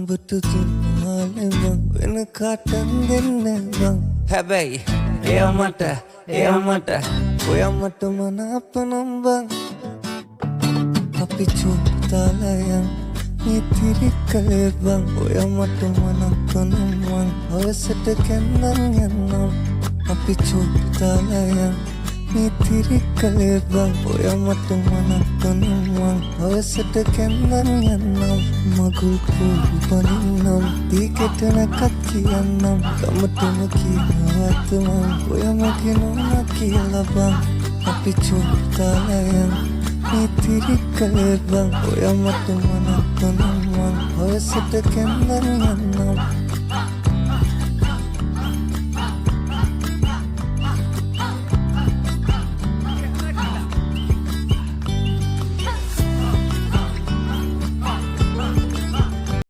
උඹට දුන්නාලේ මං වෙන කාටන් දෙන්නේ බං හැබැයි එයා මට ඔයා මට මනාපනම් බං අපි චුත්තාලයන් ඉතිරි කලේ බං ඔයා මට මනාපනම් මං අවසට කැන්නන් යන්නම් අපි චුත්තාලයන් ඉතිරි කලේ බං ඔයා මට මනාපනම් මං අවසට කැන්නන් යන්නම් මගුල් කුල් බනින්නම් දීකට නැකත් කියන්නම් ගමටම කියනවත් මං ඔයා මගේ නෝනා කියලා බං අපි චුත්තාලයන් ඉතිරි කලේ බං ඔයා මට මනාපනම් මං අවසට කැන්නන් යන්නම්